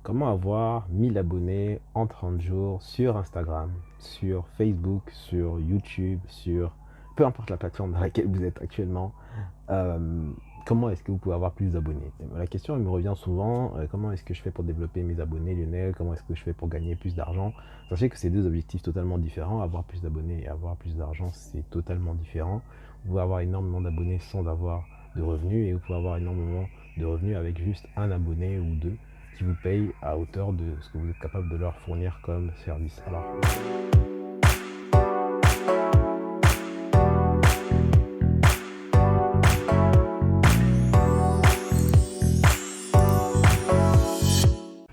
Comment avoir 1000 abonnés en 30 jours sur Instagram, sur Facebook, sur YouTube, sur peu importe la plateforme dans laquelle vous êtes actuellement. euh, Comment est-ce que vous pouvez avoir plus d'abonnés? La question elle me revient souvent, comment est-ce que je fais pour développer mes abonnés, Lionel? Comment est-ce que je fais pour gagner plus d'argent? Sachez que c'est deux objectifs totalement différents. Avoir plus d'abonnés et avoir plus d'argent, c'est totalement différent. Vous pouvez avoir énormément d'abonnés sans avoir de revenus, et vous pouvez avoir énormément de revenus avec juste un abonné ou deux qui vous payent à hauteur de ce que vous êtes capable de leur fournir comme service. Alors,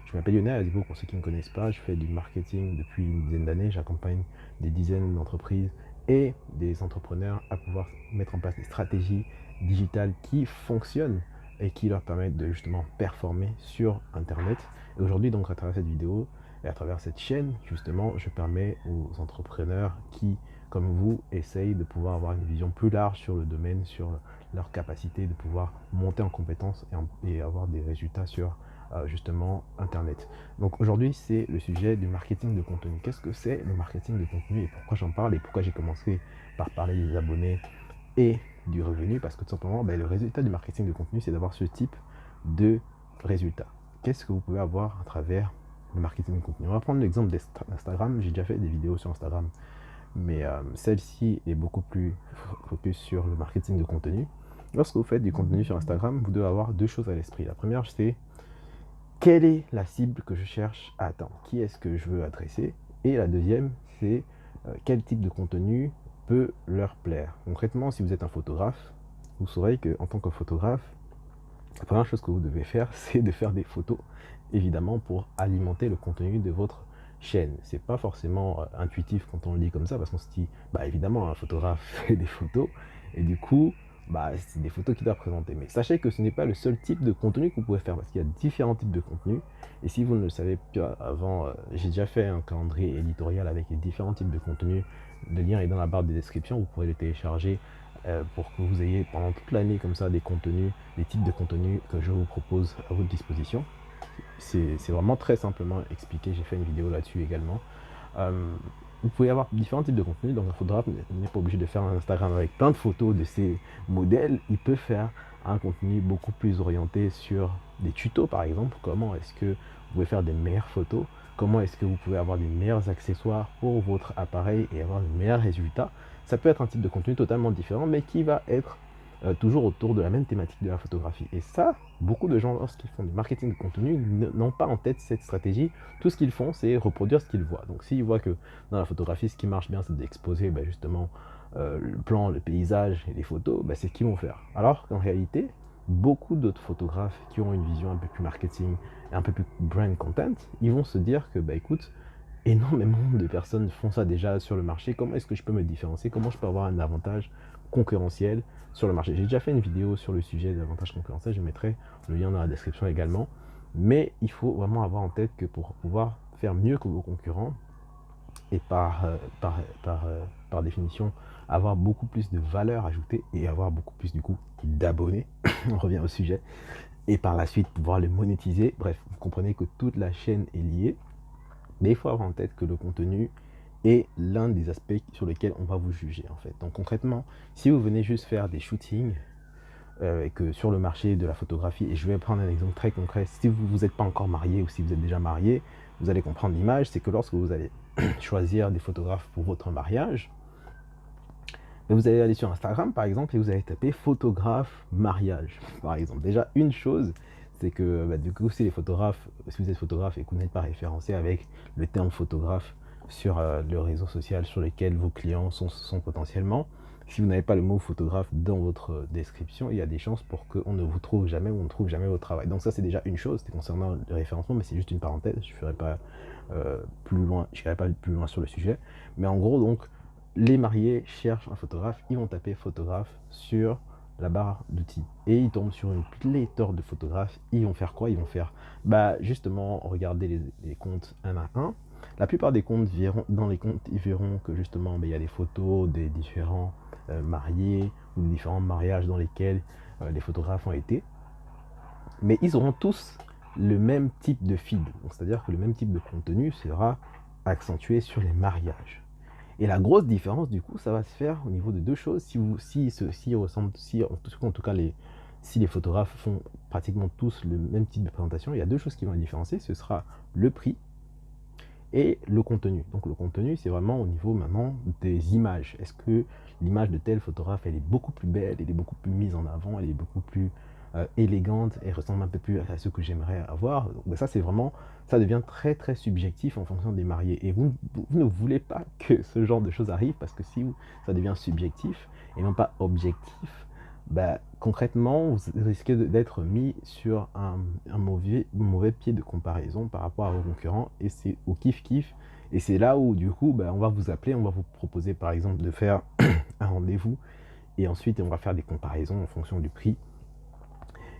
je m'appelle Lionel Adibo, pour ceux qui ne me connaissent pas. Je fais du marketing depuis une dizaine d'années. J'accompagne des dizaines d'entreprises et des entrepreneurs à pouvoir mettre en place des stratégies digitales qui fonctionnent et qui leur permettent de justement performer sur Internet. Et aujourd'hui, donc, à travers cette vidéo et à travers cette chaîne, justement, je permets aux entrepreneurs qui, comme vous, essayent de pouvoir avoir une vision plus large sur le domaine, sur leur capacité de pouvoir monter en compétences et avoir des résultats sur justement Internet. Donc aujourd'hui, c'est le sujet du marketing de contenu. Qu'est-ce que c'est le marketing de contenu et pourquoi j'en parle et pourquoi j'ai commencé par parler des abonnés et du revenu? Parce que tout simplement, le résultat du marketing de contenu, c'est d'avoir ce type de résultat. Qu'est-ce que vous pouvez avoir à travers le marketing de contenu? On va prendre l'exemple d'Instagram. J'ai déjà fait des vidéos sur Instagram, mais celle-ci est beaucoup plus focus sur le marketing de contenu. Lorsque vous faites du contenu sur Instagram, vous devez avoir deux choses à l'esprit. La première, c'est quelle est la cible que je cherche à atteindre? Qui est-ce que je veux adresser? Et la deuxième, c'est quel type de contenu peut leur plaire. Concrètement, si vous êtes un photographe, vous saurez qu'en tant que photographe, la première chose que vous devez faire, c'est de faire des photos, évidemment, pour alimenter le contenu de votre chaîne. C'est pas forcément intuitif quand on le dit comme ça, parce qu'on se dit, évidemment, un photographe fait des photos, et du coup, c'est des photos qu'il doit présenter. Mais sachez que ce n'est pas le seul type de contenu que vous pouvez faire, parce qu'il y a différents types de contenus. Et si vous ne le savez pas avant, j'ai déjà fait un calendrier éditorial avec les différents types de contenus. Le lien est dans la barre de description, vous pourrez le télécharger pour que vous ayez pendant toute l'année comme ça des contenus, des types de contenus que je vous propose à votre disposition. C'est vraiment très simplement expliqué, j'ai fait une vidéo là-dessus également. Vous pouvez avoir différents types de contenus, donc un photographe n'est pas obligé de faire un Instagram avec plein de photos de ses modèles. Il peut faire un contenu beaucoup plus orienté sur des tutos par exemple. Comment est-ce que vous pouvez faire des meilleures photos? Comment est-ce que vous pouvez avoir des meilleurs accessoires pour votre appareil et avoir de meilleurs résultats? Ça peut être un type de contenu totalement différent, mais qui va être toujours autour de la même thématique de la photographie. Et ça, beaucoup de gens, lorsqu'ils font du marketing de contenu, n'ont pas en tête cette stratégie. Tout ce qu'ils font, c'est reproduire ce qu'ils voient. Donc s'ils voient que dans la photographie, ce qui marche bien, c'est d'exposer justement le plan, le paysage et les photos, c'est ce qu'ils vont faire. Alors qu'en réalité, beaucoup d'autres photographes qui ont une vision un peu plus marketing et un peu plus brand content, ils vont se dire que, écoute, énormément de personnes font ça déjà sur le marché. Comment est-ce que je peux me différencier? Comment je peux avoir un avantage concurrentiel sur le marché? J'ai déjà fait une vidéo sur le sujet de l'avantage concurrentiel. Je mettrai le lien dans la description également. Mais il faut vraiment avoir en tête que pour pouvoir faire mieux que vos concurrents et par définition avoir beaucoup plus de valeur ajoutée et avoir beaucoup plus du coup d'abonnés, on revient au sujet, et par la suite pouvoir le monétiser. Bref, vous comprenez que toute la chaîne est liée. Mais il faut avoir en tête que le contenu est l'un des aspects sur lesquels on va vous juger en fait. Donc concrètement, si vous venez juste faire des shootings et que sur le marché de la photographie, et je vais prendre un exemple très concret, si vous n'êtes pas encore marié ou si vous êtes déjà marié, vous allez comprendre l'image, c'est que lorsque vous allez choisir des photographes pour votre mariage, vous allez aller sur Instagram par exemple et vous allez taper photographe mariage par exemple. Déjà une chose, c'est que du coup si vous êtes photographe et que vous n'êtes pas référencé avec le terme photographe sur le réseau social sur lequel vos clients sont potentiellement, si vous n'avez pas le mot photographe dans votre description, il y a des chances pour qu'on ne vous trouve jamais ou on ne trouve jamais votre travail. Donc ça c'est déjà une chose concernant le référencement, mais c'est juste une parenthèse, je ne ferai pas plus loin, je n'irai pas plus loin sur le sujet. Mais en gros donc, les mariés cherchent un photographe, ils vont taper photographe sur la barre d'outils et ils tombent sur une pléthore de photographes. Ils vont faire quoi? Ils vont faire justement regarder les comptes un à un. La plupart des comptes dans les comptes, ils verront que justement il y a des photos des différents mariés ou des différents mariages dans lesquels les photographes ont été. Mais ils auront tous le même type de feed. C'est-à-dire que le même type de contenu sera accentué sur les mariages. Et la grosse différence, du coup, ça va se faire au niveau de deux choses. Si ceux-ci ressemblent, si en tout cas si les photographes font pratiquement tous le même type de présentation, il y a deux choses qui vont les différencier. Ce sera le prix et le contenu. Donc le contenu, c'est vraiment au niveau maintenant des images. Est-ce que l'image de tel photographe, elle est beaucoup plus belle, elle est beaucoup plus mise en avant, elle est beaucoup plus élégante et ressemble un peu plus à ce que j'aimerais avoir. Donc ça, c'est vraiment, ça devient très très subjectif en fonction des mariés. Et vous ne voulez pas que ce genre de choses arrive, parce que si ça devient subjectif et non pas objectif, bah, concrètement, vous risquez d'être mis sur un mauvais pied de comparaison par rapport à vos concurrents, et c'est au kiff-kiff. Et c'est là où, du coup, bah, on va vous appeler, on va vous proposer, par exemple, de faire un rendez-vous, et ensuite, on va faire des comparaisons en fonction du prix,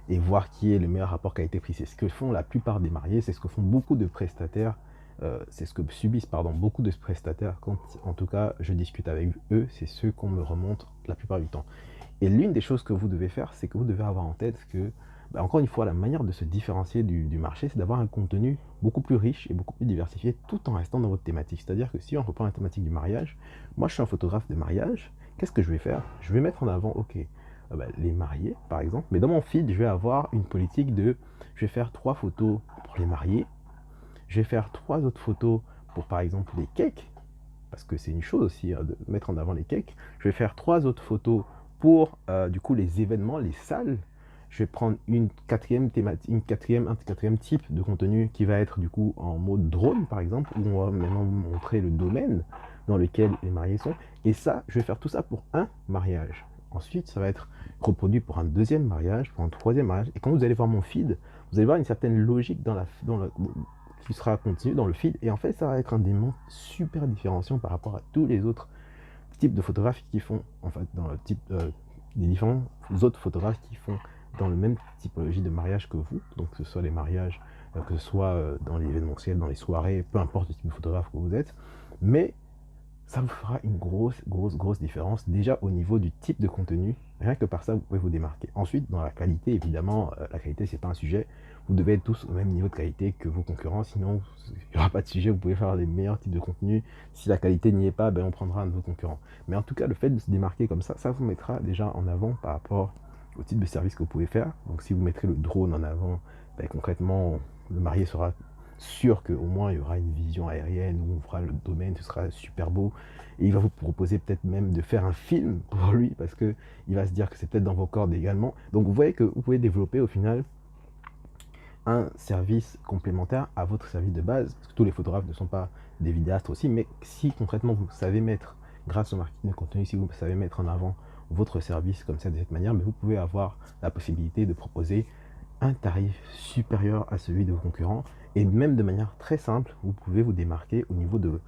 et voir qui est le meilleur rapport qualité-prix. C'est ce que font la plupart des mariés, c'est ce que font beaucoup de prestataires, c'est ce que subissent beaucoup de prestataires quand, en tout cas, je discute avec eux, c'est ceux qu'on me remonte la plupart du temps. Et l'une des choses que vous devez faire, c'est que vous devez avoir en tête que, bah, encore une fois, la manière de se différencier du marché, c'est d'avoir un contenu beaucoup plus riche et beaucoup plus diversifié, tout en restant dans votre thématique. C'est-à-dire que si on reprend la thématique du mariage, moi je suis un photographe de mariage, qu'est-ce que je vais faire? Je vais mettre en avant, ok, bah, les mariés par exemple, mais dans mon feed, je vais avoir une politique de, je vais faire 3 photos pour les mariés, je vais faire 3 autres photos pour par exemple les cakes, parce que c'est une chose aussi de mettre en avant les cakes. Je vais faire 3 autres photos pour du coup les événements, les salles. Je vais prendre un quatrième type de contenu qui va être du coup en mode drone par exemple, où on va maintenant vous montrer le domaine dans lequel les mariés sont. Et ça, je vais faire tout ça pour un mariage. Ensuite, ça va être reproduit pour un deuxième mariage, pour un troisième mariage. Et quand vous allez voir mon feed, vous allez voir une certaine logique qui sera continue dans le feed. Et en fait, ça va être un élément super différenciant par rapport à tous les autres types de photographes qui font, en fait, dans le type des différents autres photographes qui font dans le même typologie de mariage que vous. Donc, que ce soit les mariages, que ce soit dans l'événementiel, dans les soirées, peu importe le type de photographe que vous êtes. Mais ça vous fera une grosse différence déjà au niveau du type de contenu. Rien que par ça, vous pouvez vous démarquer. Ensuite, dans la qualité, évidemment, la qualité, c'est pas un sujet. Vous devez être tous au même niveau de qualité que vos concurrents, sinon il n'y aura pas de sujet. Vous pouvez faire des meilleurs types de contenus. Si la qualité n'y est pas, ben, on prendra un de vos concurrents. Mais en tout cas, le fait de se démarquer comme ça vous mettra déjà en avant par rapport au type de service que vous pouvez faire. Donc si vous mettrez le drone en avant, ben, concrètement, le marié sera sûr qu'au moins il y aura une vision aérienne où on fera le domaine, ce sera super beau, et il va vous proposer peut-être même de faire un film pour lui, parce que il va se dire que c'est peut-être dans vos cordes également. Donc vous voyez que vous pouvez développer au final un service complémentaire à votre service de base, parce que tous les photographes ne sont pas des vidéastes aussi, mais si concrètement vous savez mettre, grâce au marketing de contenu, si vous savez mettre en avant votre service comme ça, de cette manière, mais vous pouvez avoir la possibilité de proposer un tarif supérieur à celui de vos concurrents, et même de manière très simple, vous pouvez vous démarquer au niveau de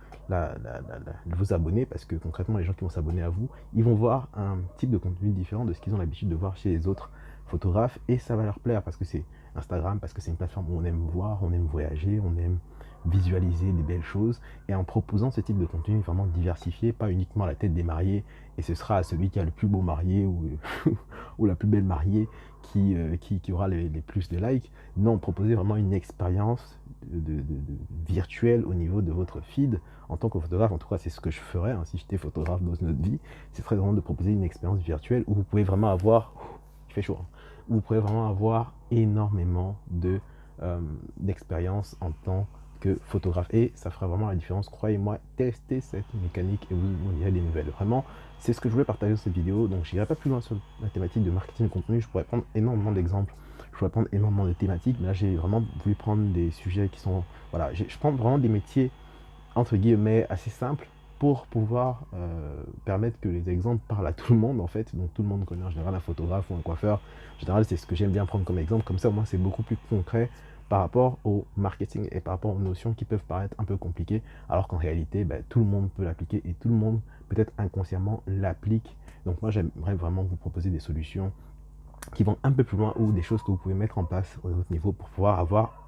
vos abonnés, parce que concrètement, les gens qui vont s'abonner à vous, ils vont voir un type de contenu différent de ce qu'ils ont l'habitude de voir chez les autres photographes, et ça va leur plaire, parce que c'est Instagram, parce que c'est une plateforme où on aime voir, on aime voyager, on aime visualiser des belles choses, et en proposant ce type de contenu vraiment diversifié, pas uniquement la tête des mariés, et ce sera à celui qui a le plus beau marié ou, ou la plus belle mariée qui aura les plus de likes. Non, proposer vraiment une expérience virtuelle au niveau de votre feed en tant que photographe. En tout cas, c'est ce que je ferais hein, si j'étais photographe dans notre vie. C'est très vraiment de proposer une expérience virtuelle où vous pouvez vraiment avoir, il fait chaud, hein, où vous pouvez vraiment avoir énormément d'expérience en tant que photographe, et ça fera vraiment la différence, croyez-moi. Testez cette mécanique et vous direz des nouvelles. Vraiment, c'est ce que je voulais partager dans cette vidéo. Donc j'irai pas plus loin sur la thématique de marketing de contenu, je pourrais prendre énormément d'exemples, je pourrais prendre énormément de thématiques, mais là j'ai vraiment voulu prendre des sujets qui sont, voilà, je prends vraiment des métiers entre guillemets assez simples pour pouvoir permettre que les exemples parlent à tout le monde en fait. Donc tout le monde connaît en général un photographe ou un coiffeur. En général, c'est ce que j'aime bien prendre comme exemple, comme ça au moins c'est beaucoup plus concret par rapport au marketing et par rapport aux notions qui peuvent paraître un peu compliquées, alors qu'en réalité, tout le monde peut l'appliquer et tout le monde peut-être inconsciemment l'applique. Donc moi, j'aimerais vraiment vous proposer des solutions qui vont un peu plus loin, ou des choses que vous pouvez mettre en place au votre niveau pour pouvoir avoir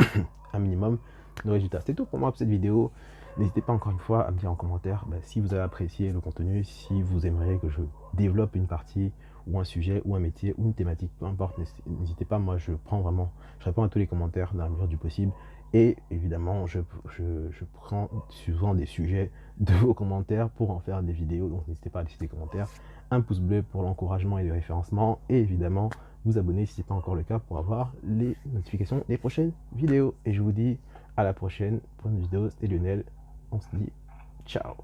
un minimum de résultats. C'est tout pour moi pour cette vidéo. N'hésitez pas encore une fois à me dire en commentaire si vous avez apprécié le contenu, si vous aimeriez que je développe une partie ou un sujet, ou un métier, ou une thématique, peu importe, n'hésitez pas, moi je réponds à tous les commentaires dans la mesure du possible. Et évidemment, je prends souvent des sujets de vos commentaires pour en faire des vidéos, donc n'hésitez pas à laisser des commentaires, un pouce bleu pour l'encouragement et le référencement, et évidemment, vous abonner si ce n'est pas encore le cas pour avoir les notifications des prochaines vidéos. Et je vous dis à la prochaine pour une vidéo, c'était Lionel, on se dit ciao.